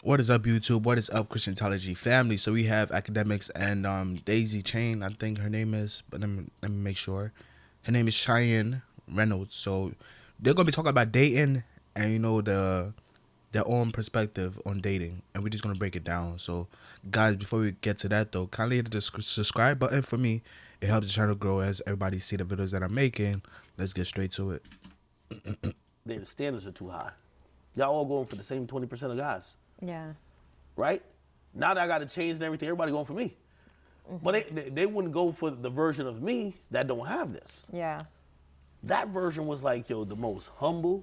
What is up, YouTube? What is up, Christianology family? So we have Academics and Daisy Chain, I think her name is, but let me make sure. Her name is Cheyenne Reynolds. So they're gonna be talking about dating and their own perspective on dating, and we're just gonna break it down. So, guys, before we get to that though, kindly hit the subscribe button for me. It helps the channel grow as everybody see the videos that I'm making. Let's get straight to it. Their standards are too high. Y'all all going for the same 20% of guys. Yeah. Right? Now that I got to change and everything, everybody going for me. Mm-hmm. But they wouldn't go for the version of me that don't have this. Yeah. That version was like, yo, the most humble,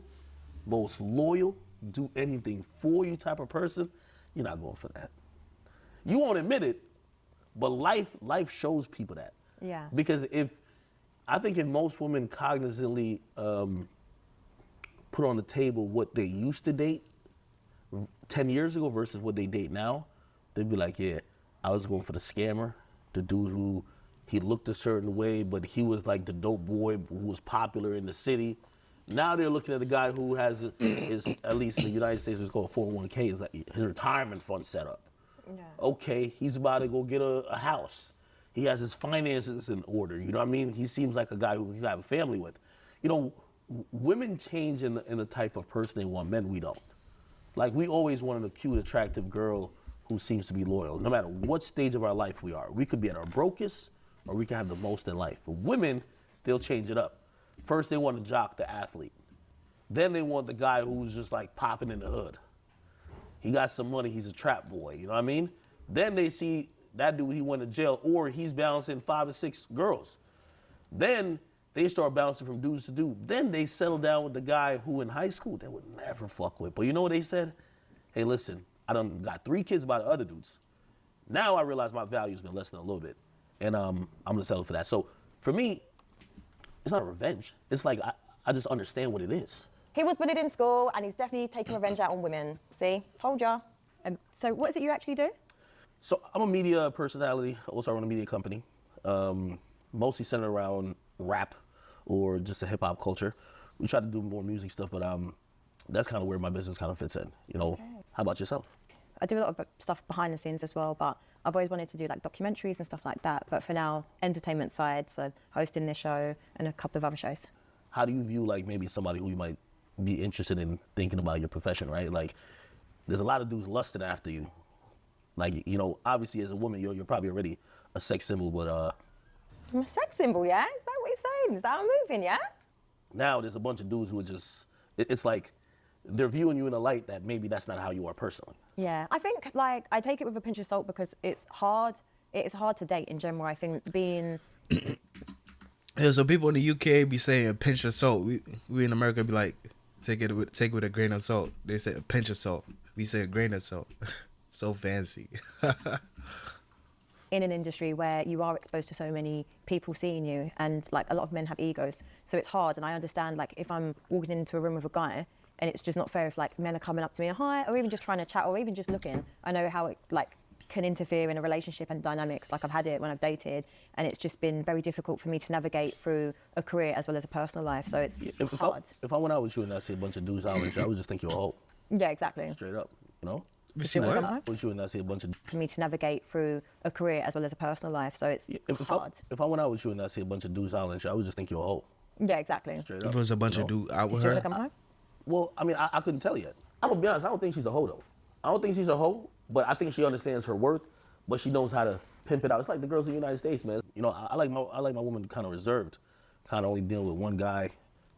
most loyal, do anything for you type of person. You're not going for that. You won't admit it, but life shows people that. Yeah. Because I think if most women cognizantly put on the table what they used to date 10 years ago versus what they date now, they'd be like, yeah, I was going for the scammer, the dude who he looked a certain way, but he was like the dope boy who was popular in the city. Now they're looking at the guy who has his, at least in the United States, it's called 401k, is like his retirement fund set up. Yeah. Okay, he's about to go get a house. He has his finances in order, you know what I mean? He seems like a guy who you have a family with. You know, women change in the type of person they want, men we don't. Like, we always wanted a cute, attractive girl who seems to be loyal, no matter what stage of our life we are. We could be at our brokest, or we could have the most in life. For women, they'll change it up. First, they want to jock the athlete. Then they want the guy who's just like popping in the hood. He got some money, he's a trap boy, you know what I mean? Then they see that dude, he went to jail, or he's bouncing 5 or 6 girls. Then they start bouncing from dudes to dude. Then they settle down with the guy who in high school they would never fuck with. But you know what they said? Hey, listen, I done got 3 kids by the other dudes. Now I realize my value's been less than a little bit. And I'm gonna settle for that. So for me, it's not revenge. It's like, I just understand what it is. He was bullied in school, and he's definitely taking revenge out on women. See? Told ya. So what is it you actually do? So I'm a media personality. Also, I run a media company. Mostly centered around rap or just a hip hop culture. We try to do more music stuff, but that's kind of where my business kind of fits in. You know, okay. How about yourself? I do a lot of stuff behind the scenes as well, but I've always wanted to do like documentaries and stuff like that. But for now, entertainment side, so hosting this show and a couple of other shows. How do you view like maybe somebody who you might be interested in thinking about your profession, right? Like, there's a lot of dudes lusting after you. Like, you know, obviously as a woman, you're probably already a sex symbol, but I'm a sex symbol, yeah? Is that what you're saying? Is that how I'm moving, yeah? Now there's a bunch of dudes who are just, it's like they're viewing you in a light that maybe that's not how you are personally. Yeah, I think like I take it with a pinch of salt because it's hard to date in general. I think being... Yeah, so people in the UK be saying a pinch of salt. We in America be like, take it with a grain of salt. They say a pinch of salt. We say a grain of salt. So fancy. In an industry where you are exposed to so many people seeing you, and like a lot of men have egos, so it's hard. And I understand, like, if I'm walking into a room with a guy and it's just not fair if like men are coming up to me, hi, or even just trying to chat, or even just looking. I know how it like can interfere in a relationship and dynamics. Like, I've had it when I've dated, and it's just been very difficult for me to navigate through a career as well as a personal life. So it's hard. If I went out with you and I see a bunch of dudes out with you, I would just think you're a hoe. Yeah, exactly. Straight up, you know? You see what? With you and I see a bunch of... For me to navigate through a career as well as a personal life, so it's hard. If I went out with you and I see a bunch of dudes out with you, I would just think you're a hoe. Yeah, exactly. Straight up. If it was a bunch of dudes out with Did you her. ever come home? Well, I mean, I couldn't tell yet. I'm gonna be honest, I don't think she's a hoe though. I don't think she's a hoe, but I think she understands her worth, but she knows how to pimp it out. It's like the girls in the United States, man. You know, I like my woman kind of reserved, kind of only dealing with one guy.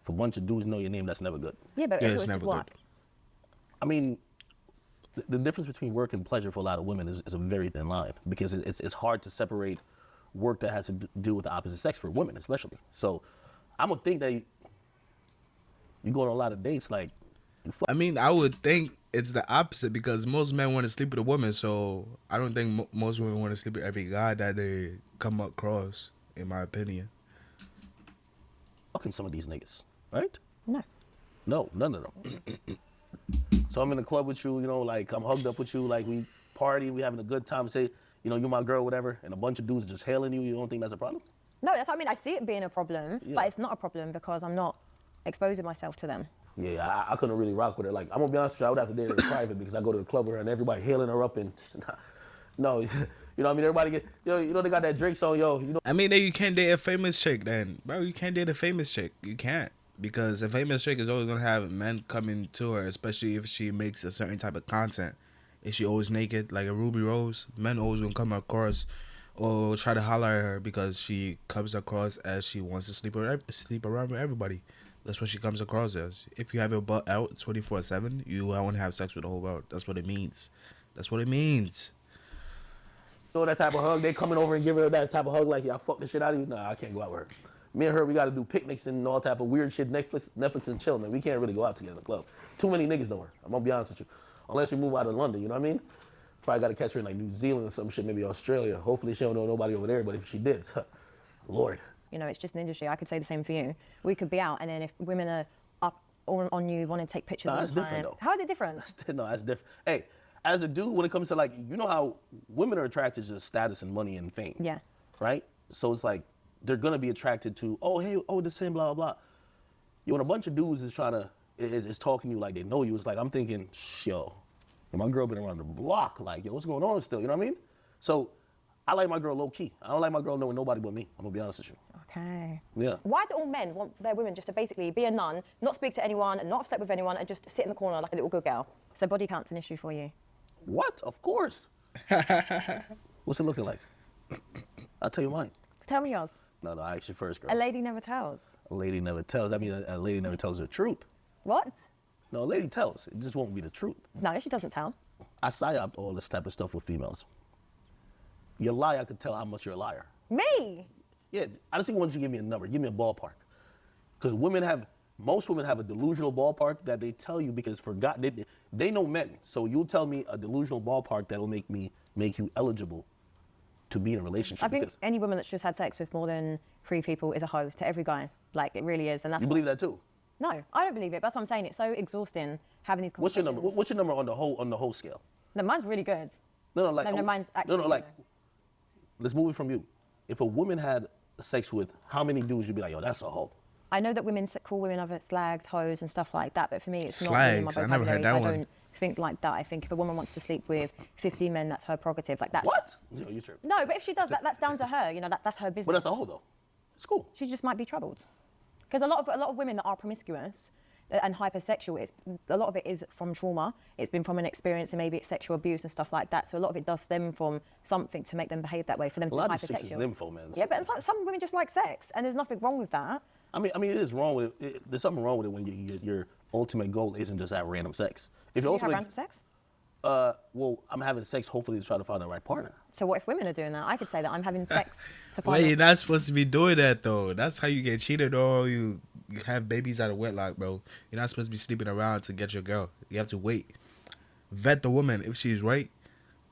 If a bunch of dudes know your name, that's never good. Yeah, but Yeah, it it's was never just work. good. I mean, the difference between work and pleasure for a lot of women is a very thin line, because it's hard to separate work that has to do with the opposite sex for women, especially. So I'm gonna think that you go on a lot of dates, like, I mean, I would think it's the opposite, because most men want to sleep with a woman, so I don't think most women want to sleep with every guy that they come across, in my opinion. fucking some of these niggas, right? No. No, none of them. So I'm in the club with you, you know, like I'm hugged up with you, like we party, we having a good time, say, you know, you're my girl, whatever, and a bunch of dudes just hailing you, you don't think that's a problem? No, that's what I mean. I see it being a problem, Yeah. but it's not a problem because I'm not exposing myself to them. Yeah, I couldn't really rock with her. Like, I'm gonna be honest with you, I would have to date her in private because I go to the club with her and everybody hailing her up and no, you know what I mean? Everybody get, they got that Drake song, I mean, then you can't date a famous chick, then, bro. You can't date a famous chick. You can't, because a famous chick is always gonna have men coming to her, especially if she makes a certain type of content. Is she always naked, like a Ruby Rose? Men always gonna come across or try to holler at her because she comes across as she wants to sleep around with everybody. That's what she comes across as. If you have your butt out 24/7, you want to have sex with the whole world. That's what it means. That's what it means. that type of hug. They coming over and giving her that type of hug like, yeah, I fuck the shit out of you. Nah, I can't go out with her. Me and her, we got to do picnics and all type of weird shit, Netflix and chill, man. We can't really go out together in the club. Too many niggas know her. I'm gonna be honest with you. Unless we move out of London, you know what I mean? Probably got to catch her in like New Zealand or some shit, maybe Australia. Hopefully she don't know nobody over there, but if she did, Lord. You know, it's just an industry. I could say the same for you. We could be out, and then if women are up on you, want to take pictures all That's the time. different, though. How is it different? No, that's different. Hey, as a dude, when it comes to like, you know how women are attracted to status and money and fame. Yeah. Right? So it's like, they're gonna be attracted to, oh, hey, oh, this and blah, blah, blah. When a bunch of dudes is trying to, is talking to you like they know you, it's like, I'm thinking, yo, my girl been around the block, like, yo, what's going on still, you know what I mean? So, I like my girl low key. I don't like my girl knowing nobody but me. I'm gonna be honest with you. Okay. Yeah. Why do all men want their women just to basically be a nun, not speak to anyone, and not have slept with anyone, and just sit in the corner like a little good girl? So body count's an issue for you. What? Of course. What's it looking like? I'll tell you mine. Tell me yours. No, I asked you first, girl. A lady never tells. A lady never tells. That means a lady never tells the truth. What? No, a lady tells. It just won't be the truth. No, she doesn't tell. I psyop all this type of stuff with females. You lie, I could tell how much you're a liar. Me? Yeah, I just want you to give me a number. Give me a ballpark. Because most women have a delusional ballpark that they tell you because they know men. So you'll tell me a delusional ballpark that'll make you eligible to be in a relationship. I think any woman that's just had sex with more than 3 people is a hoe to every guy. Like, it really is. And that's You believe that too? No, I don't believe it. That's what I'm saying. It's so exhausting having these What's your conversations. number? What's your number on the whole scale? No, mine's really good. No, mine's actually. No, like, let's move it from you. If a woman had sex with how many dudes, you'd be like, yo, that's a hoe. I know that women call women other slags, hoes, and stuff like that, but for me, it's not Slags? really in my I never heard vocabulary, that so I one. don't think like that. I think if a woman wants to sleep with 50 men, that's her prerogative, like that. What? Yo, you tripping. No, but if she does that, that's down to her. You know, that's her business. But that's a hoe, though. It's cool. She just might be troubled. Because a lot of women that are promiscuous and hypersexual, a lot of it is from trauma. It's been from an experience, and maybe it's sexual abuse and stuff like that. So a lot of it does stem from something to make them behave that way, for them to be A lot of these chicks is hypersexual. nympho, man. Yeah, but some women just like sex, and there's nothing wrong with that. I mean, it is wrong with it. There's something wrong with it when your ultimate goal isn't just have random sex. If Do your you have ultimate, random sex? well, I'm having sex hopefully to try to find the right partner. So what if women are doing that? I could say that I'm having sex to find. Wait, you're not supposed to be doing that though. That's how you get cheated or you have babies out of wedlock, bro. You're not supposed to be sleeping around to get your girl. You have to wait. Vet the woman. If she's right,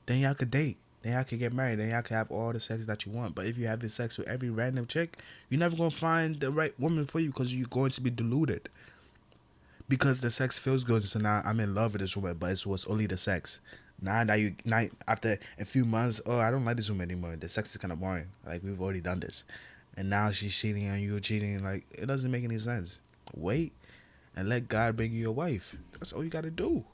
then y'all could date. Then y'all could get married. Then y'all could have all the sex that you want. But if you have sex with every random chick, you're never going to find the right woman for you because you're going to be deluded. Because the sex feels good. So now I'm in love with this woman, but it was only the sex. Now after a few months, oh, I don't like this woman anymore. The sex is kind of boring. Like, we've already done this. And now she's cheating on you, cheating. Like, it doesn't make any sense. Wait and let God bring you a wife. That's all you got to do.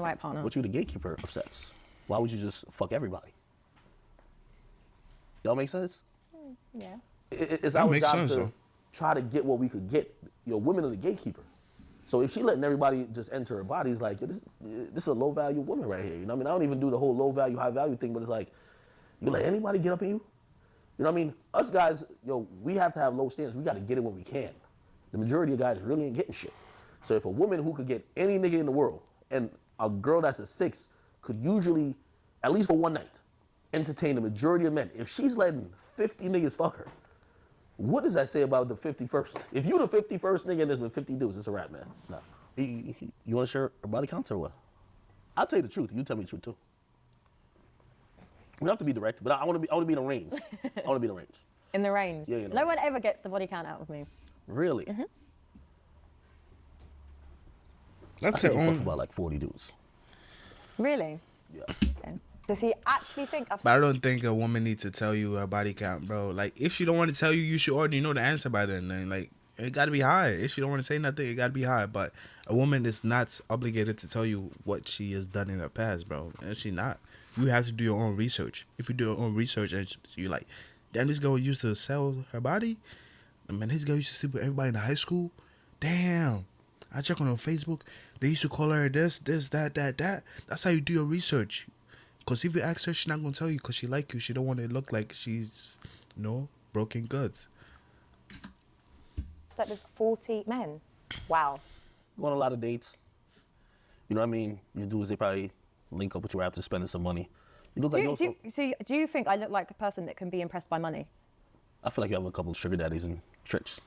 the right partner. What you the gatekeeper of sex? Why would you just fuck everybody? Y'all make sense? Yeah. It's That our makes job sense, to though. try to get what we could get. Women are the gatekeeper. So if she letting everybody just enter her body, it's like, this is a low value woman right here. You know what I mean? I don't even do the whole low value, high value thing, but it's like, you let anybody get up in you? You know what I mean? Us guys, we have to have low standards. We got to get it when we can. The majority of guys really ain't getting shit. So if a woman who could get any nigga in the world and a girl that's a 6 could usually, at least for one night, entertain the majority of men. If she's letting 50 niggas fuck her, what does that say about the 51st? If you the 51st nigga and there's been 50 dudes, it's a rap, man. No. You want to share her body counts or what? I'll tell you the truth. You tell me the truth too. We don't have to be direct, but I want to be in a range. I want to be in a range. In the range. Yeah, No one ever gets the body count out of me. Really? Mm-hmm. That's I her think you fuck own. about like 40 dudes. Really? Yeah. Okay. Does he actually think I've But I don't think a woman needs to tell you her body count, bro. Like, if she don't want to tell you, you should already know the answer by then. Like, It got to be high. If she don't want to say nothing, it got to be high. But a woman is not obligated to tell you what she has done in her past, bro. And she not. You have to do your own research. If you do your own research and you're like, damn, this girl used to sell her body. Man, this girl used to sleep with everybody in the high school. Damn. I check on her Facebook. They used to call her this, that. That's how you do your research. Because if you ask her, she's not going to tell you because she like you. She don't want to look like she's, broken goods. Slept with 40 men. Wow. Go on a lot of dates. You know what I mean? These dudes, they probably link up with you after spending some money. You look like Do you think I look like a person that can be impressed by money? I feel like you have a couple of sugar daddies and tricks.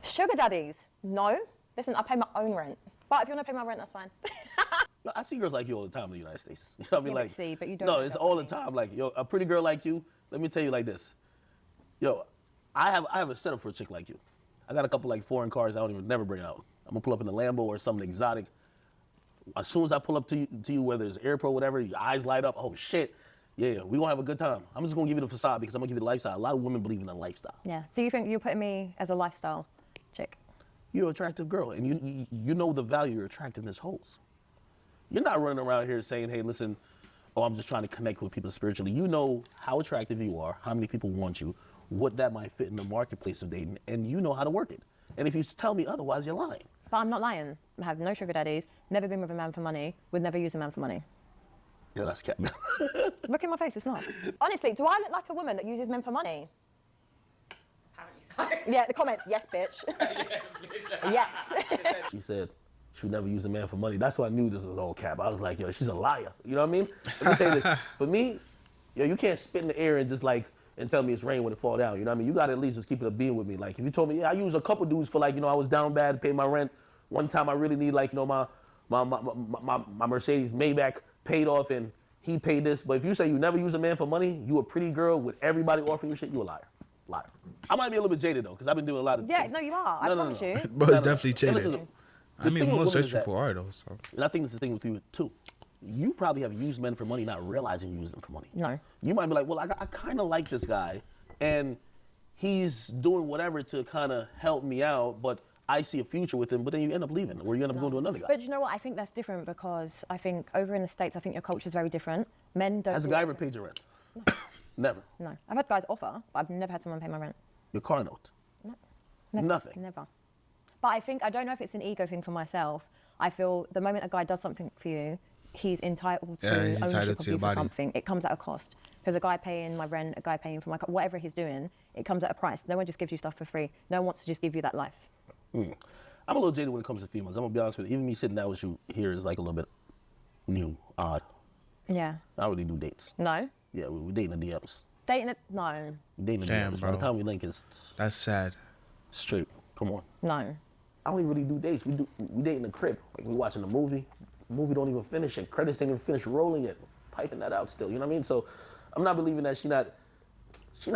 Sugar daddies? No. Listen, I pay my own rent. But if you want to pay my rent, that's fine. No, I see girls like you all the time in the United States. You know what I mean? Yeah, Like, but you don't no, know it's that all the for me. time. Like, yo, a pretty girl like you, let me tell you like this. Yo, I have a setup for a chick like you. I got a couple like foreign cars I don't even never bring out. I'm gonna pull up in a Lambo or something exotic. As soon as I pull up to you, whether it's airport, whatever, your eyes light up. Oh shit, yeah, we gonna have a good time. I'm just gonna give you the facade because I'm gonna give you the lifestyle. A lot of women believe in the lifestyle. Yeah. So you think you're putting me as a lifestyle chick? You're an attractive girl, and you know the value your attractiveness holds. You're not running around here saying, hey, listen, I'm just trying to connect with people spiritually. You know how attractive you are, how many people want you, what that might fit in the marketplace of dating, and you know how to work it. And if you tell me otherwise, you're lying. But I'm not lying. I have no sugar daddies, never been with a man for money, would never use a man for money. Yeah, that's cap. Look in my face, it's not. Honestly, do I look like a woman that uses men for money? Apparently so. Yeah, the comments, yes, bitch. Yes. She said she would never use a man for money. That's why I knew this was all cap. I was like, yo, she's a liar. You know what I mean? Let me tell you this. For me, yo, you can't spit in the air and just and tell me it's rain when it fall down. You know what I mean? You got to at least just keep it a beam with me. Like, if you told me, yeah, I use a couple dudes for I was down bad to pay my rent. One time I really need my Mercedes Maybach paid off and he paid this. But if you say you never use a man for money, you a pretty girl with everybody offering you shit, you a liar. Liar. I might be a little bit jaded though, because I've been doing a lot of Yeah, no, you are. I promise you. Bro, it's definitely And changing. listen, I mean, thing with most women is sex people are though. So and I think it's the thing with you too. You probably have used men for money, not realizing you use them for money. No. You might be like, well, I kind of like this guy, and he's doing whatever to kind of help me out, but I see a future with him. But then you end up leaving, or you end up going to another guy. But you know what? I think that's different because I think over in the States, I think your culture is very different. Men don't. Has a guy ever paid your rent? Never. No. I've had guys offer, but I've never had someone pay my rent. Your car note? Never. Nothing. Never. But I don't know if it's an ego thing for myself. I feel the moment a guy does something for you, he's entitled to Yeah, he's entitled ownership to of your you for body. something. It comes at a cost. Because a guy paying my rent, a guy paying for my car, whatever he's doing, it comes at a price. No one just gives you stuff for free. No one wants to just give you that life. I'm a little jaded when it comes to females. I'm gonna be honest with you. Even me sitting down with you here is like a little bit new, odd. Yeah. I don't really do dates. No? Yeah, we dating the DMs. Dating it? No. We dating the Damn, DMs. By the bro. time we link, it's that's sad. straight. Come on. No. I don't even really do dates. We date in the crib. Like we watching a movie. The movie don't even finish it. Credits didn't even finish rolling yet. Piping that out still. You know what I mean? So I'm not believing that she not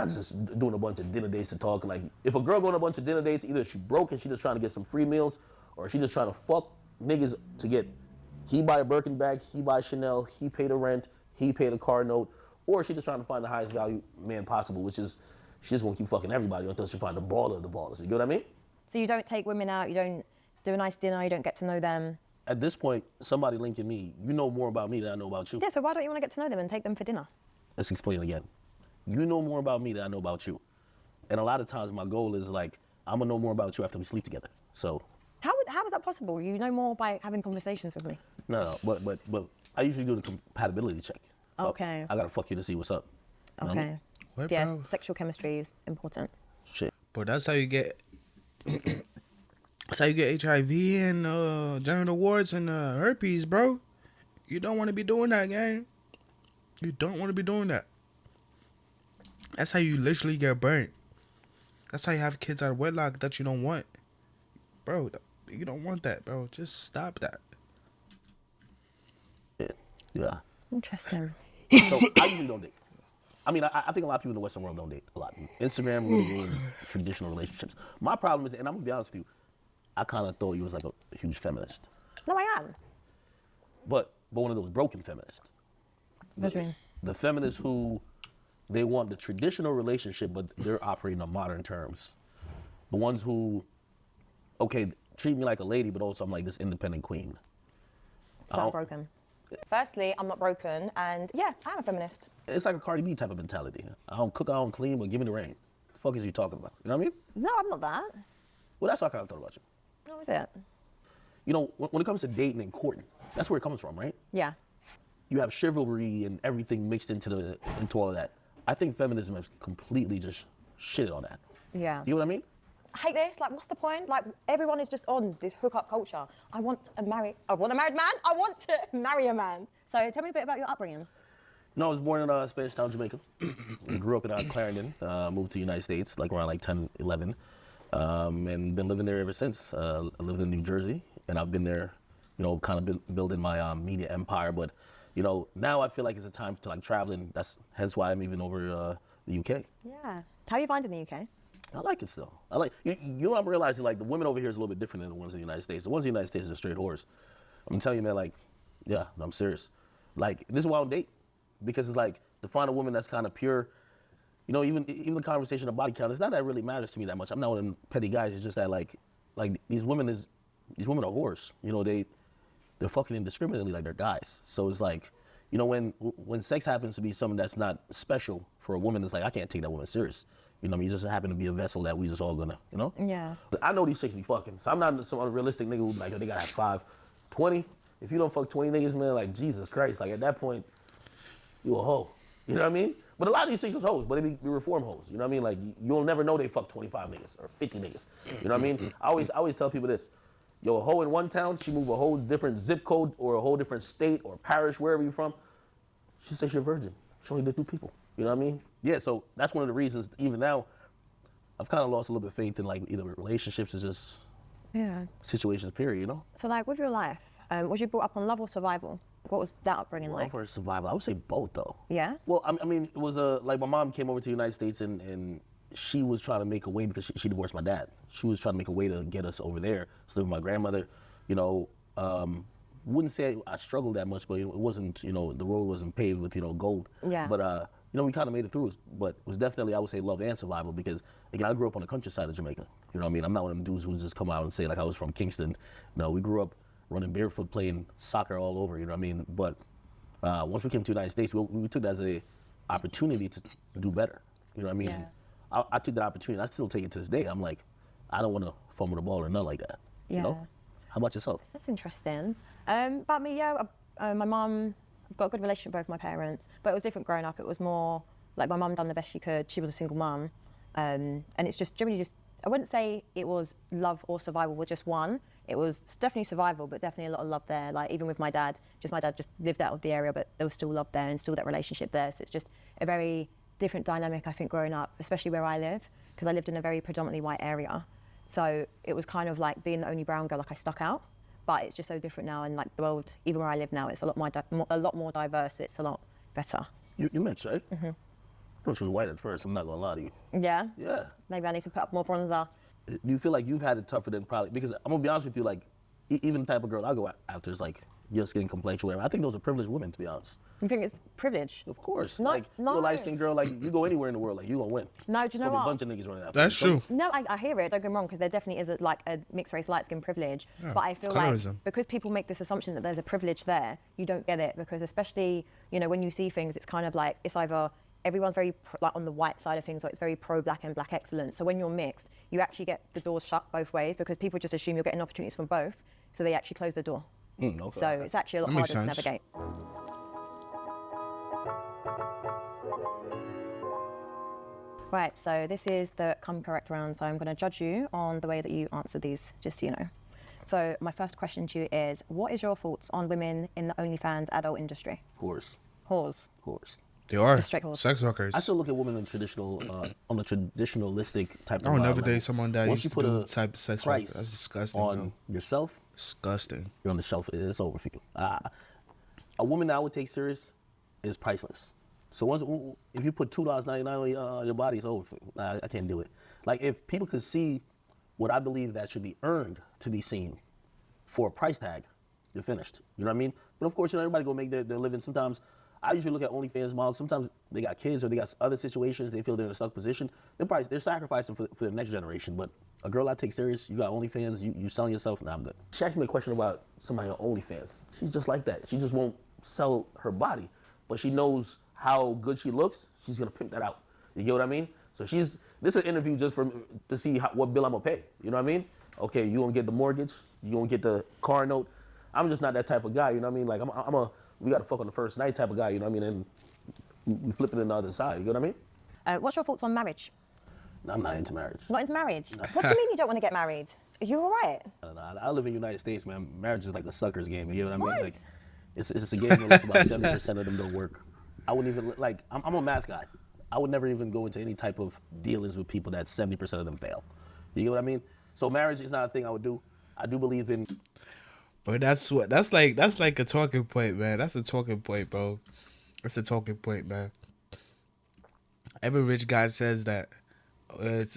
just doing a bunch of dinner dates to talk. Like if a girl going on a bunch of dinner dates, either she broke and she just trying to get some free meals, or she just trying to fuck niggas to get. He buy a Birkin bag, he buy Chanel, he pay the rent, he pay the car note, or she just trying to find the highest value man possible, which is she just gonna keep fucking everybody until she find the baller of the ballers. You get what I mean? So you don't take women out, you don't do a nice dinner, you don't get to know them. At this point, somebody linking me, you know more about me than I know about you. Yeah, so why don't you want to get to know them and take them for dinner? Let's explain again. You know more about me than I know about you. And a lot of times my goal is like, I'm gonna know more about you after we sleep together. So, How is that possible? You know more by having conversations with me. no, but I usually do the compatibility check. So Okay. I gotta fuck you to see what's up. You know what I mean? Okay. What, Yes, bro? sexual chemistry is important. Shit. But that's how you get. That's how you get HIV and genital warts and herpes, bro. You don't want to be doing that, gang. You don't want to be doing that. That's how you literally get burnt. That's how you have kids out of wedlock that you don't want, bro. You don't want that, bro. Just stop that. Yeah. Interesting. So I usually don't date. I mean, I think a lot of people in the Western world don't date a lot. Instagram really ruined traditional relationships. My problem is, and I'm gonna be honest with you, I kind of thought you was like a huge feminist, No, I am. but one of those broken feminists. What do you mean? The feminists who they want the traditional relationship, but they're operating on modern terms. The ones who, okay, treat me like a lady, but also I'm like this independent queen. So I'm broken. Firstly, I'm not broken, and yeah, I'm a feminist. It's like a Cardi B type of mentality. I don't cook, I don't clean, but give me the rain. The fuck is you talking about? You know what I mean? No, I'm not that. Well, that's what I kind of thought about you. How is it? You know, when it comes to dating and courting, that's where it comes from, right? Yeah. You have chivalry and everything mixed into all of that. I think feminism has completely just shitted on that. Yeah. You know what I mean? I hate this. Like, what's the point? Like, everyone is just on this hookup culture. I want a married man. I want to marry a man. So tell me a bit about your upbringing. No, I was born in Spanish Town, Jamaica. Grew up in Clarendon, moved to the United States like around like 10, 11, and been living there ever since. I lived in New Jersey, and I've been there, you know, kind of building my media empire. But, you know, now I feel like it's a time to like traveling. That's hence why I'm even over the UK. Yeah. How are you finding the UK? I like it still. I like you know, I'm realizing like the women over here is a little bit different than the ones in the United States. The ones in the United States are straight whores. I'm telling you, man, like, yeah, I'm serious. Like, this is why I don't date. Because it's like, to find a woman that's kind of pure, you know, even the conversation of body count, it's not that it really matters to me that much. I'm not one of them petty guys. It's just that like these women are whores. You know, they're fucking indiscriminately like they're guys. So it's like, you know, when sex happens to be something that's not special for a woman, it's like, I can't take that woman serious. You know what I mean? You just happen to be a vessel that we just all gonna, you know? Yeah. I know these chicks be fucking, so I'm not some unrealistic nigga who like, they gotta have 5, 20. If you don't fuck 20 niggas, man, like, Jesus Christ, like, at that point, you a hoe. You know what I mean? But a lot of these chicks is hoes, but they be reform hoes. You know what I mean? Like, you'll never know they fuck 25 niggas or 50 niggas. You know what I mean? I always tell people this. Yo, a hoe in one town, she move a whole different zip code or a whole different state or parish, wherever you're from. She says she's a virgin. She only did 2 people. You know what I mean? Yeah, so that's one of the reasons, even now, I've kind of lost a little bit of faith in like either relationships or just situations, period, you know? So like with your life, was you brought up on love or survival? What was that upbringing like? Love or survival? I would say both though. Yeah? Well, I mean, it was like my mom came over to the United States and she was trying to make a way because she divorced my dad. She was trying to make a way to get us over there. So with my grandmother, you know, wouldn't say I struggled that much, but it wasn't, you know, the road wasn't paved with, you know, gold. Yeah. But, you know, we kind of made it through, but it was definitely, I would say, love and survival because, again, I grew up on the countryside of Jamaica. You know what I mean? I'm not one of them dudes who just come out and say, like, I was from Kingston. No, we grew up running barefoot, playing soccer all over, you know what I mean? But once we came to the United States, we took that as a opportunity to do better. You know what I mean? Yeah. I took that opportunity. I still take it to this day. I'm like, I don't want to fumble the ball or nothing like that. Yeah. You know? How about yourself? That's interesting. About me, yeah, my mum, I've got a good relationship with both my parents, but it was different growing up. It was more like my mum done the best she could. She was a single mum. And it's just generally just, I wouldn't say it was love or survival with just one. It was definitely survival, but definitely a lot of love there. Like even with my dad just lived out of the area, but there was still love there and still that relationship there. So it's just a very different dynamic, I think, growing up, especially where I live, because I lived in a very predominantly white area. So it was kind of like being the only brown girl, like I stuck out. But it's just so different now, and like the world, even where I live now, it's a lot more diverse. It's a lot better. You mentioned, right? Mm-hmm. I thought you were white at first. I'm not gonna lie to you. Yeah. Yeah. Maybe I need to put up more bronzer. Do you feel like you've had it tougher than probably, because I'm gonna be honest with you, like even the type of girl I go after is like your skin complexion, whatever. I think those are privileged women, to be honest. You think it's privilege? Of course. No, like no. you're a light-skinned girl, like you go anywhere in the world, like you gonna win. No, do you know There's what? a bunch of niggas running after That's you. true. No, I hear it, don't get me wrong, because there definitely is a mixed race light skin privilege. Yeah, But I feel colorism. like because people make this assumption that there's a privilege there, you don't get it, because especially, you know, when you see things, it's kind of like, it's either everyone's very like on the white side of things, or it's very pro-black and black excellence. So when you're mixed, you actually get the doors shut both ways, because people just assume you're getting opportunities from both, so they actually close the door. Okay. So it's actually a lot That makes harder to sense. navigate. Right, so this is the come correct round, so I'm going to judge you on the way that you answer these, just so you know. So my first question to you is, what is your thoughts on women in the OnlyFans adult industry? Horse. Whores. They are Just straight horse. sex workers. I still look at women in traditional, on a traditionalistic type of I would never level. date someone that Once used you to put do a type of sex work. price That's disgusting, on bro. yourself, Disgusting. you're on the shelf. It's over for you. A woman that I would take serious is priceless. So once, if you put $2.99 on your body, it's over for you. I can't do it. Like if people could see what I believe that should be earned to be seen for a price tag, you're finished. You know what I mean? But of course, you know, everybody go make their living. Sometimes I usually look at OnlyFans models. Sometimes they got kids or they got other situations. They feel they're in a stuck position. They're sacrificing for the next generation. But A girl I take serious, you got OnlyFans, you selling yourself, nah, I'm good. She asked me a question about somebody on OnlyFans. She's just like that. She just won't sell her body, but she knows how good she looks. She's gonna pimp that out. You get what I mean? So this is an interview just to see what bill I'm gonna pay. You know what I mean? Okay, you gonna get the mortgage, you gonna get the car note. I'm just not that type of guy. You know what I mean? Like we gotta fuck on the first night type of guy. You know what I mean? And we flip it on the other side. You know what I mean? What's your thoughts on marriage? I'm not into marriage. Not into marriage? What do you mean you don't want to get married? Are you all right? I live in the United States, man. Marriage is like a sucker's game. You know what I mean? What? Like, it's a game where like about 70% of them don't work. I wouldn't even, like, I'm a math guy. I would never even go into any type of dealings with people that 70% of them fail. You know what I mean? So marriage is not a thing I would do. I do believe in. But that's like a talking point, man. That's a talking point, bro. That's a talking point, man. Every rich guy says that it's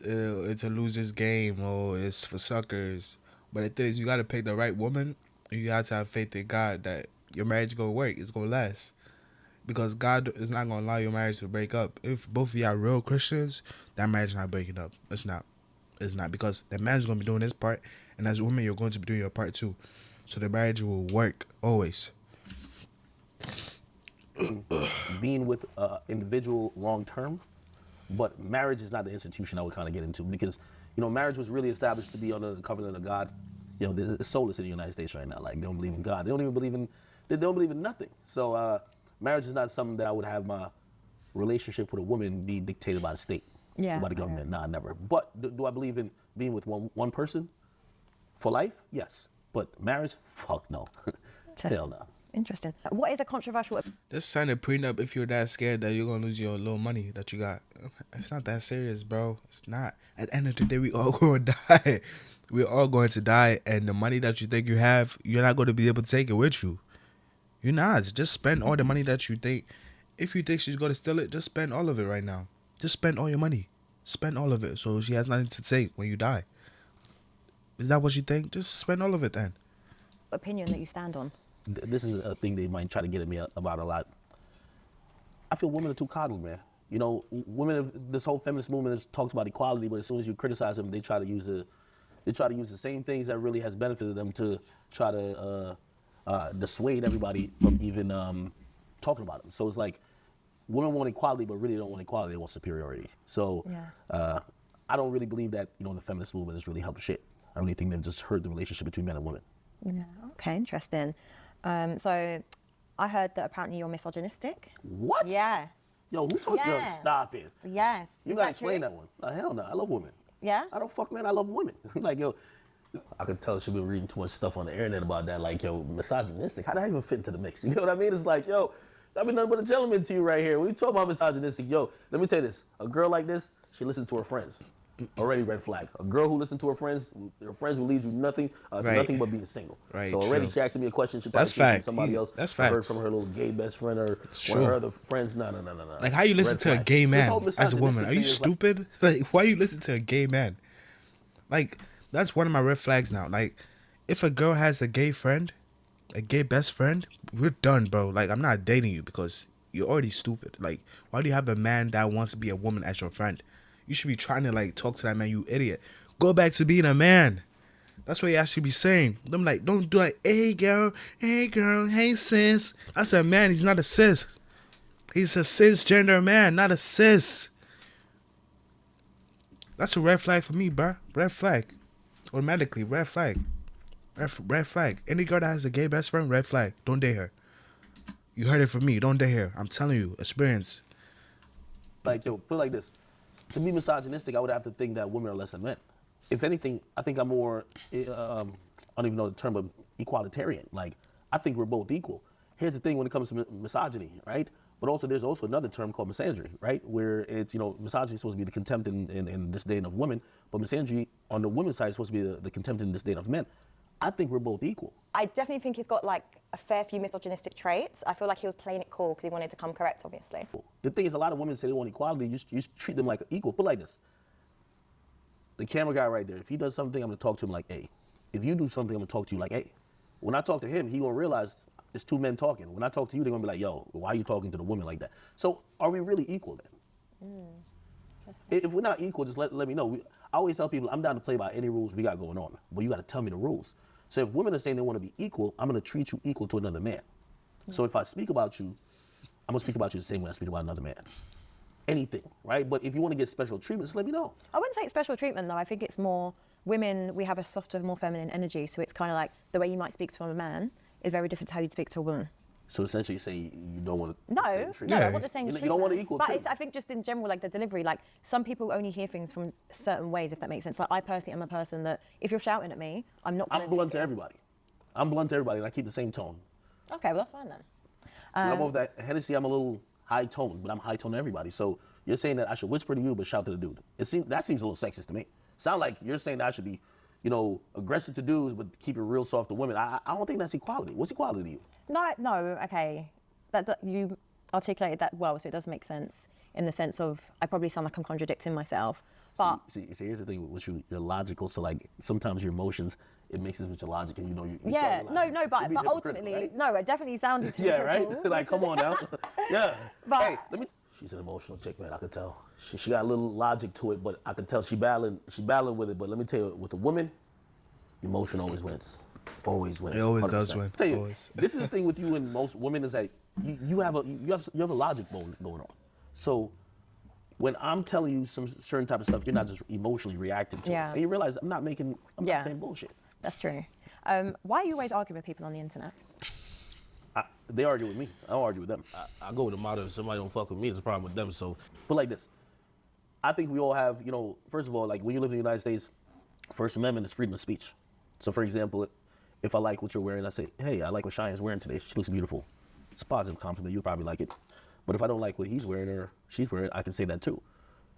a loser's game or it's for suckers. But the thing is, you gotta pick the right woman. You got to have faith in God that your marriage gonna work. It's gonna last. Because God is not gonna allow your marriage to break up. If both of you are real Christians, that marriage is not breaking up. It's not. It's not, because the man's gonna be doing his part, and as a woman, you're going to be doing your part too. So the marriage will work always. Being with an individual long term, but marriage is not the institution I would kind of get into, because marriage was really established to be under the covenant of God. It's soulless in the United States right now. Like, they don't believe in God. They don't even believe in. They don't believe in nothing. So marriage is not something that I would have my relationship with a woman be dictated by the state, by the government. Nah, never. But do I believe in being with one person for life? Yes. But marriage? Fuck no. Hell no. Interesting. What is a controversial? Just sign a prenup if you're that scared that you're gonna lose your little money that you got. It's not that serious, bro. It's not. At the end of the day, we all going to die. We're all going to die, and the money that you think you have, you're not going to be able to take it with you. You're not. Just spend all the money that you think. If you think she's going to steal it, just spend all of it right now. Just spend all your money. Spend all of it so she has nothing to take when you die. Is that what you think? Just spend all of it then. Opinion that you stand on? This is a thing they might try to get at me about a lot. I feel women are too coddled, man. Women. This whole feminist movement talks about equality, but as soon as you criticize them, they try to use the same things that really has benefited them to try to dissuade everybody from even talking about them. So it's like women want equality, but really don't want equality. They want superiority. So I don't really believe that the feminist movement has really helped shit. I really think they've just hurt the relationship between men and women. Yeah. Okay. Interesting. So I heard that apparently you're misogynistic. What? Yes. Yo, who told you? Yes. Stop it. Yes. You gotta explain that one. Hell no. I love women. Yeah? I don't fuck men. I love women. Like, yo, I could tell she been reading too much stuff on the internet about that. Like, yo, misogynistic. How did I even fit into the mix? You know what I mean? It's like, yo, I've been nothing but a gentleman to you right here. When you talk about misogynistic, yo, let me tell you this. A girl like this, she listens to her friends. Already red flags. A girl who listens to her friends will lead you nothing to nothing but being single. Right. So already true. she asking me a question. She That's probably fact. somebody else. That's heard facts. from her little gay best friend or It's one of her true. other friends. No. Like, how you listen Red to a flag. gay This man whole as a woman? misogynistic Are you thing is like- stupid? Like, why you listen to a gay man? Like, that's one of my red flags now. Like, if a girl has a gay friend, a gay best friend, we're done, bro. Like, I'm not dating you because you're already stupid. Like, why do you have a man that wants to be a woman as your friend? You should be trying to, like, talk to that man, you idiot. Go back to being a man. That's what you actually be saying. I'm like, don't do like, hey girl, hey sis. That's a man, he's not a sis. He's a cisgender man, not a cis. That's a red flag for me, bruh. Red flag. Automatically, red flag. Red flag. Any girl that has a gay best friend, red flag. Don't date her. You heard it from me. Don't date her. I'm telling you, experience. Like, yo, put it like this. To be misogynistic, I would have to think that women are less than men. If anything, I think I'm more, I don't even know the term, but equalitarian. Like, I think we're both equal. Here's the thing when it comes to misogyny, right? But also, there's also another term called misandry, right? Where it's, misogyny is supposed to be the contempt and disdain of women, but misandry on the women's side is supposed to be the contempt and disdain of men. I think we're both equal. I definitely think he's got like a fair few misogynistic traits. I feel like he was playing it cool because he wanted to come correct, obviously. The thing is, a lot of women say they want equality. You treat them like equal. Put it like this. The camera guy right there, if he does something, I'm going to talk to him like, hey. If you do something, I'm going to talk to you like, hey. When I talk to him, he going to realize it's two men talking. When I talk to you, they're going to be like, yo, why are you talking to the woman like that? So are we really equal then? If we're not equal, just let me know. I always tell people I'm down to play by any rules we got going on, but you got to tell me the rules. So if women are saying they want to be equal, I'm going to treat you equal to another man. So if I speak about you, I'm going to speak about you the same way I speak about another man. Anything, right? But if you want to get special treatment, just let me know. I wouldn't say it's special treatment though. I think it's more women, we have a softer, more feminine energy. So it's kind of like the way you might speak to a man is very different to how you'd speak to a woman. So essentially you say you don't want No, the same no, treatment. I want the same You treatment. don't want to equal But treatment. I think just in general, like the delivery, like some people only hear things from certain ways, if that makes sense. Like I personally am a person that if you're shouting at me, I'm not gonna I'm blunt take to it. everybody. I'm blunt to everybody, and I keep the same tone. Okay, well that's fine then. When I'm over that Hennessy, I'm a little high tone, but I'm high tone to everybody. So you're saying that I should whisper to you, but shout to the dude. That seems a little sexist to me. Sound like you're saying that I should be, aggressive to dudes, but keep it real soft to women. I don't think that's equality. What's equality to you? No, okay. That you articulated that well, so it does make sense in the sense of I probably sound like I'm contradicting myself. But See, here's the thing with you. You're logical, so like sometimes your emotions, it mixes with your logic, and you yeah, start no, realizing but you're being ultimately, hypocritical, no, it definitely sounded right? Yeah, right. hypocritical. Like, come on now. Yeah. But- Hey, She's an emotional chick, man. I could tell. She got a little logic to it, but I could tell she battling with it. But let me tell you, with a woman, emotion always wins. Always wins. It always 100%. does win. Tell you, Always. this is the thing with you and most women is that you have a logic going on. So when I'm telling you some certain type of stuff, you're not just emotionally reacting to Yeah. it. And you realize I'm not Yeah. saying bullshit. That's true. Why are you always arguing with people on the internet? They argue with me. I don't argue with them. I go with the motto, if somebody don't fuck with me, it's a problem with them. So, but like this, I think we all have, first of all, like when you live in the United States, First Amendment is freedom of speech. So for example, if I like what you're wearing, I say, hey, I like what Cheyenne's wearing today. She looks beautiful. It's a positive compliment. You'll probably like it. But if I don't like what he's wearing or she's wearing, I can say that too.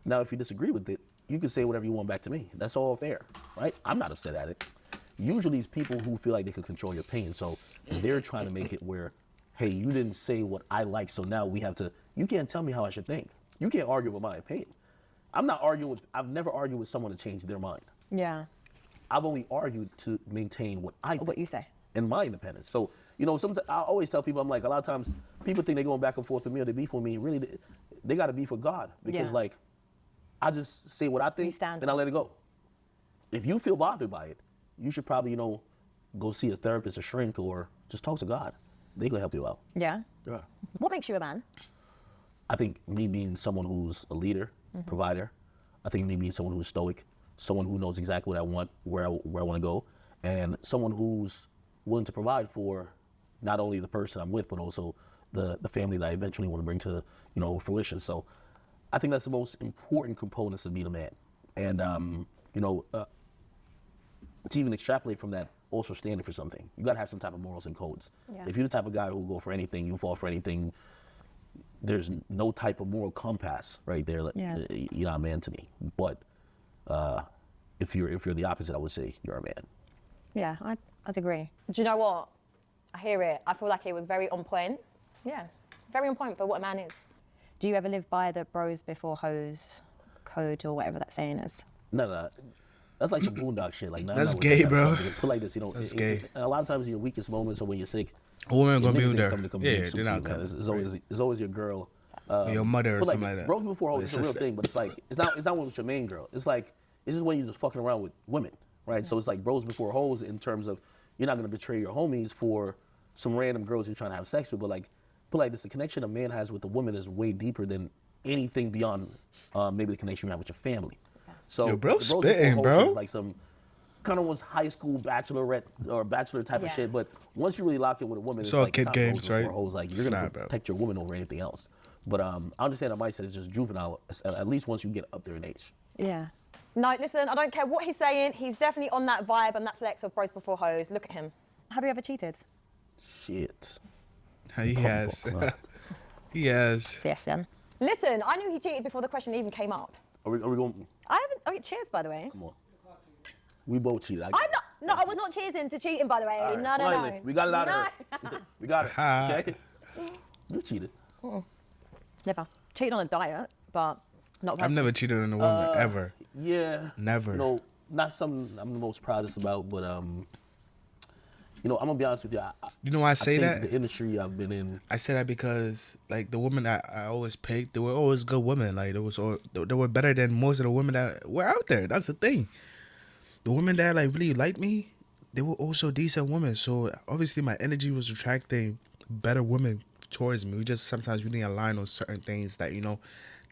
Now, if you disagree with it, you can say whatever you want back to me. That's all fair, right? I'm not upset at it. Usually it's people who feel like they can control your opinion. So they're trying to make it where, hey, you didn't say what I like, so now we have to, you can't tell me how I should think. You can't argue with my opinion. I've never argued with someone to change their mind. Yeah. I've only argued to maintain what I think. What you say. And my independence. So, sometimes I always tell people, I'm like, a lot of times people think they're going back and forth with me or they beef with me. Really, they got to beef with God. Because Yeah. I just say what I think stand and I let it go. If you feel bothered by it, you should probably, go see a therapist, a shrink, or just talk to God. They can help you out. Yeah. Yeah. What makes you a man? I think me being someone who's a leader, provider, I think me being someone who's stoic, someone who knows exactly what I want, where I want to go, and someone who's willing to provide for not only the person I'm with, but also the family that I eventually want to bring to, fruition. So I think that's the most important components of being a man. And, to even extrapolate from that, also standing for something. You got to have some type of morals and codes. Yeah. If you're the type of guy who will go for anything, you fall for anything, there's no type of moral compass right there. Yeah. You're not a man to me. But if you're the opposite, I would say you're a man. Yeah, I'd agree. Do you know what? I hear it. I feel like it was very on point. Yeah, very on point for what a man is. Do you ever live by the bros before hoes code or whatever that saying is? No. That's like some boondock shit. Like, That's gay, bro. Just put like this, That's gay. And a lot of times in your weakest moments or when you're sick, A woman your gonna be niggas in ain't there. come to come Yeah, dig soup they're for not you, man. coming. It's always your girl. Or your mother or But something like that. bros before hoes Or is a your real sister. thing, but it's like it's not when it's your main girl. It's just when you're just fucking around with women, right? So it's like bros before hoes in terms of you're not gonna betray your homies for some random girls you're trying to have sex with, but this, the connection a man has with a woman is way deeper than anything beyond maybe the connection you have with your family. So Yo, bro, the bros before spitting, hoes bro. is like some kind of was high school bachelorette or bachelor type of Yeah. shit, but once you really lock in with a woman, it's all like kid not games, bros before right? hoes. Like you're It's gonna not, bro. protect your woman over anything else. But I understand that mindset is just juvenile, at least once you get up there in age. Yeah. No, listen, I don't care what he's saying. He's definitely on that vibe and that flex of bros before hoes. Look at him. Have you ever cheated? Shit. He has. He has. Yes, then. Listen, I knew he cheated before the question even came up. Are we going? I haven't. Oh, cheers, by the way. Come on. We both cheated. No, I was not cheersing to cheating, by the way. All right, No. finally, we got it out of her. We got it. Ha. Okay. You cheated. Never. Cheated on a diet, but not I've personally. never cheated on a woman ever. Yeah. Never. Not something I'm the most proudest about, but You know, I'm gonna be honest with you. You know why I I say think that? the industry I've been in. I say that because like the women that I always picked, they were always good women. Like they were better than most of the women that were out there. That's the thing. The women that like really liked me, they were also decent women. So obviously my energy was attracting better women towards me. We just sometimes we didn't align on certain things that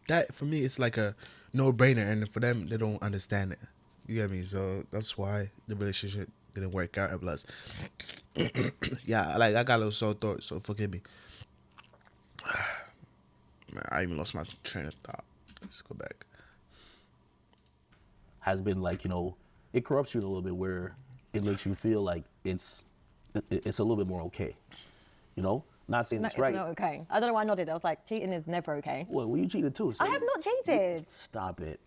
that for me it's like a no brainer, and for them they don't understand it. You get me? So that's why the relationship didn't work out. And plus, yeah, like I got a little sore throat, so forgive me. Man, I even lost my train of thought. Let's go back. Has been like, you know, it corrupts you a little bit where it makes you feel like it's a little bit more okay. You know, not saying No, it's it's right. not okay. I don't know why I nodded. I was like, cheating is never okay. Well, you cheated too. So I have not cheated. Stop it.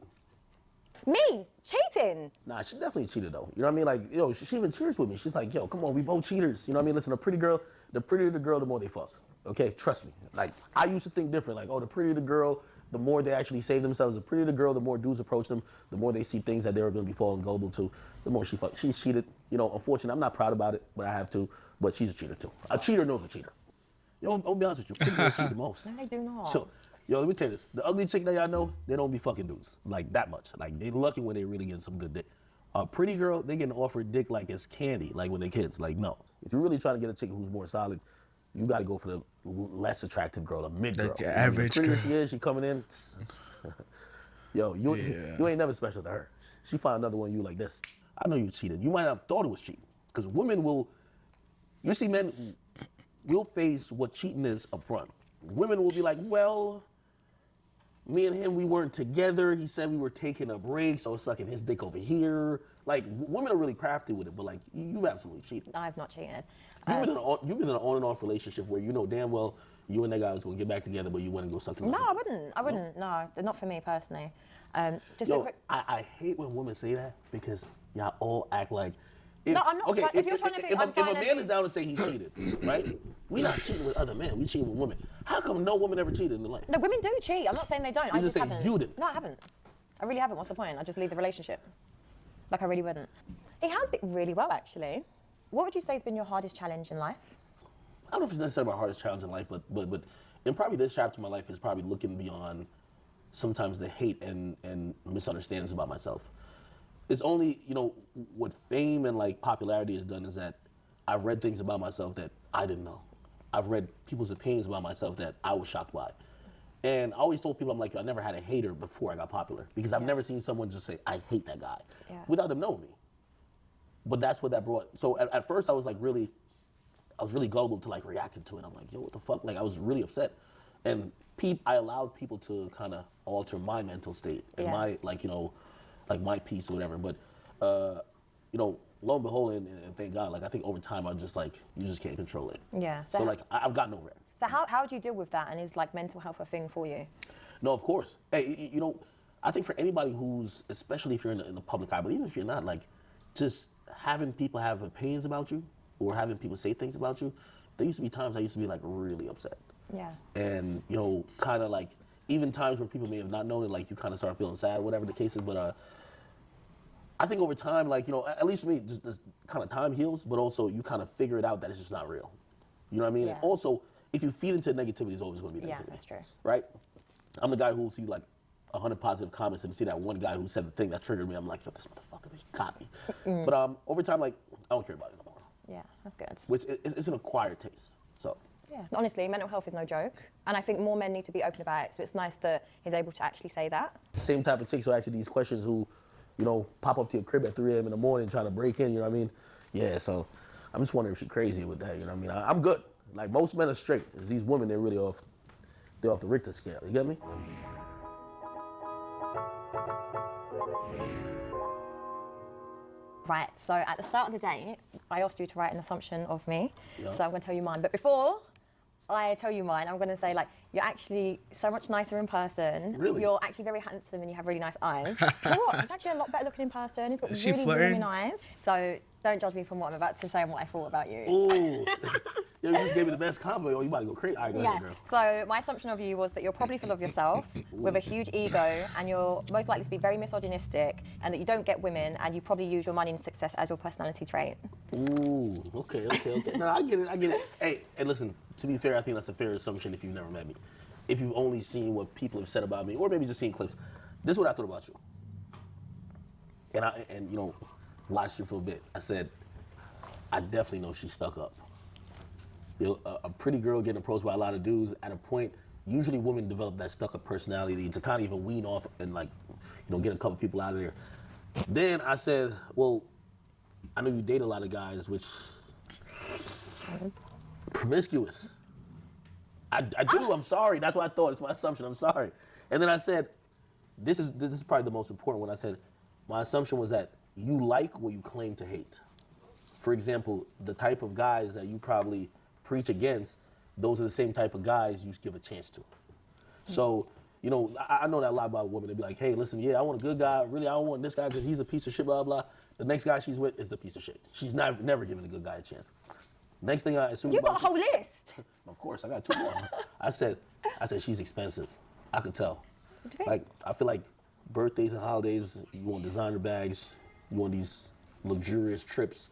Me cheating? Nah, she definitely cheated though. You know what I mean? Like, yo, she even cheers with me. She's like, yo, come on, we both cheaters. You know what I mean? Listen, the prettier the girl, the more they fuck. Okay, trust me. Like, I used to think different. Like, oh, the prettier the girl, the more they actually save themselves. The prettier the girl, the more dudes approach them. The more they see things that they're going to be falling gullible to. The more she fuck. She's cheated. You know, unfortunately, I'm not proud about it, but I have to. But she's a cheater too. A cheater knows a cheater. Yo, I'll be honest with you. Pretty girls cheat the most. No, they do not. So, yo, let me tell you this. The ugly chick that y'all know, they don't be fucking dudes. Like, that much. Like, they lucky when they really getting some good dick. A pretty girl, they getting offered dick like it's candy, like when they're kids. Like, no. If you're really trying to get a chick who's more solid, you got to go for the less attractive girl, the mid girl. Like average the prettier girl. she is, she coming in. Yo, you ain't never special to her. She find another one you like this. I know you cheated. You might have thought it was cheating. Because women will, you see men, will face what cheating is up front. Women will be like, well, me and him, we weren't together. He said we were taking a break, so I was sucking his dick over here. Like, women are really crafty with it, but like, you absolutely cheated. I've not cheated. You've been in an on and off relationship where you know damn well you and that guy was going to get back together, but you went and go suck the No, I wouldn't. No, not for me personally. Just a Yo, quick. I hate when women say that because y'all all act like. No, I'm not Okay, try- if you're trying to think- I'm if a trying to man is down to say he cheated, right? We not cheating with other men. We cheating with women. How come no woman ever cheated in their life? No, women do cheat. I'm not saying they don't. I just just saying haven't. you didn't. No, I haven't. I really haven't. What's the point? I just leave the relationship. Like I really wouldn't. It has been really well, actually. What would you say has been your hardest challenge in life? I don't know if it's necessarily my hardest challenge in life, but in probably this chapter of my life is probably looking beyond sometimes the hate and misunderstandings about myself. It's only, you know, what fame and like popularity has done is that I've read things about myself that I didn't know. I've read people's opinions about myself that I was shocked by. And I always told people, I'm like, I never had a hater before I got popular because I've never seen someone just say, I hate that guy without them knowing me. But that's what that brought. So at first I was really gullible to like reacting to it. I'm like, yo, what the fuck? Like I was really upset. And I allowed people to kind of alter my mental state and my, like, you know, like my peace or whatever. But, you know, lo and behold, and thank God, like I think over time I'm just like, you just can't control it. Yeah. So like I've gotten over it. So how do you deal with that? And is like mental health a thing for you? No, of course. Hey, you know, I think for anybody who's, especially if you're in the public eye, but even if you're not, like, just having people have opinions about you or having people say things about you, there used to be times I used to be like really upset. Yeah. And, you know, kind of like, even times where people may have not known it, like you kind of start feeling sad or whatever the case is. But I think over time, like, you know, at least for me, just this kind of time heals, but also you kind of figure it out that it's just not real. You know what I mean? Yeah. And also, if you feed into negativity, it's always going to be negativity. Yeah, that's true. Right? I'm the guy who will see like 100 positive comments and see that one guy who said the thing that triggered me. I'm like, yo, this motherfucker, he got me. But over time, like, I don't care about it no more. Yeah, that's good. Which is an acquired taste. So. Yeah. Honestly, mental health is no joke. And I think more men need to be open about it. So it's nice that he's able to actually say that. Same type of chicks who actually these questions who, you know, pop up to your crib at 3 a.m. in the morning trying to break in, you know what I mean? Yeah, so I'm just wondering if she's crazy with that, you know what I mean? I'm good. Like, most men are straight. It's these women, they're really off the Richter scale, you get me? Right, so at the start of the day, I asked you to write an assumption of me. Yeah. So I'm going to tell you mine. But before I tell you mine, I'm going to say, like, you're actually so much nicer in person. Really? You're actually very handsome and you have really nice eyes. Do you know what? He's actually a lot better looking in person. He's got Is she really flirting? blooming eyes. So don't judge me from what I'm about to say and what I thought about you. Ooh. Yo, you just gave me the best compliment. Oh, you about to go crazy. All right, go Yeah. ahead, girl. So my assumption of you was that you're probably full of yourself, with a huge ego, and you're most likely to be very misogynistic, and that you don't get women, and you probably use your money and success as your personality trait. Ooh, okay. No, I get it. Hey, and listen, to be fair, I think that's a fair assumption if you've never met me. If you've only seen what people have said about me, or maybe just seen clips. This is what I thought about you. And you know, watched you for a bit. I said, I definitely know she's stuck up. You know, a pretty girl getting approached by a lot of dudes at a point, usually women develop that stuck up personality to kind of even wean off and like, you know, get a couple people out of there. Then I said, well, I know you date a lot of guys, which promiscuous. I do. I'm sorry. That's what I thought. It's my assumption. I'm sorry. And then I said, this is probably the most important one. I said, my assumption was that you like what you claim to hate. For example, the type of guys that you probably preach against, those are the same type of guys you give a chance to. So, you know, I know that a lot about women. They be like, hey, listen, yeah, I want a good guy. Really, I don't want this guy because he's a piece of shit, blah, blah. The next guy she's with is the piece of shit. She's never giving a good guy a chance. Next thing I assume You got a whole list. Of course, I got two more. I said she's expensive. I could tell. What do you think? Like, I feel like birthdays and holidays, you want designer bags, you want these luxurious trips.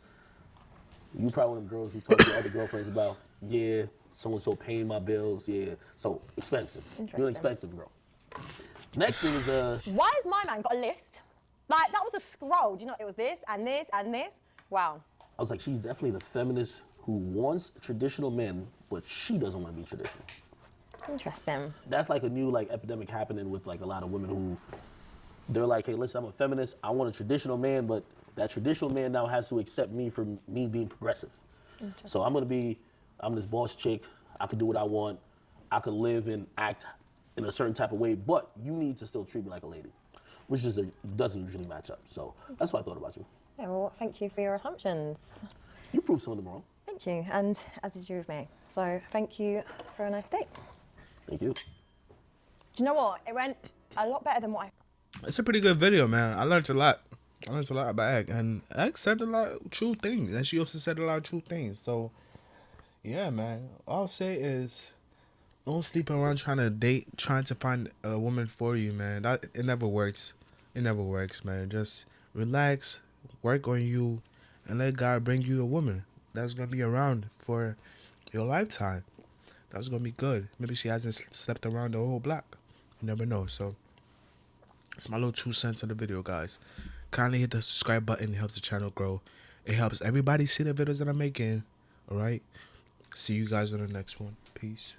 You probably one of them girls who talk to your other girlfriends about, yeah, so-and-so paying my bills, yeah. So, expensive. You're an expensive girl. Next thing is, Why has my man got a list? Like, that was a scroll. Do you know, it was this and this and this. Wow. I was like, she's definitely the feminist who wants traditional men, but she doesn't want to be traditional. Interesting. That's like a new like epidemic happening with like a lot of women who, they're like, hey, listen, I'm a feminist. I want a traditional man, but that traditional man now has to accept me for me being progressive. So I'm this boss chick. I could do what I want. I could live and act in a certain type of way, but you need to still treat me like a lady, which just doesn't usually match up. So that's what I thought about you. Yeah, well, thank you for your assumptions. You proved some of them wrong. Thank you, and as did you with me. So thank you for a nice date. Thank you. Do you know what? It went a lot better than what I... It's a pretty good video, man. I learned a lot. I learned a lot about Egg, and Egg said a lot of true things, and she also said a lot of true things. So, yeah, man. All I'll say is, don't sleep around trying to find a woman for you, man. It never works. It never works, man. Just relax, work on you, and let God bring you a woman that's gonna be around for your lifetime. That's gonna be good. Maybe she hasn't slept around the whole block. You never know. So, it's my little 2 cents on the video, guys. Kindly hit the subscribe button. It helps the channel grow. It helps everybody see the videos that I'm making. All right. See you guys on the next one. Peace.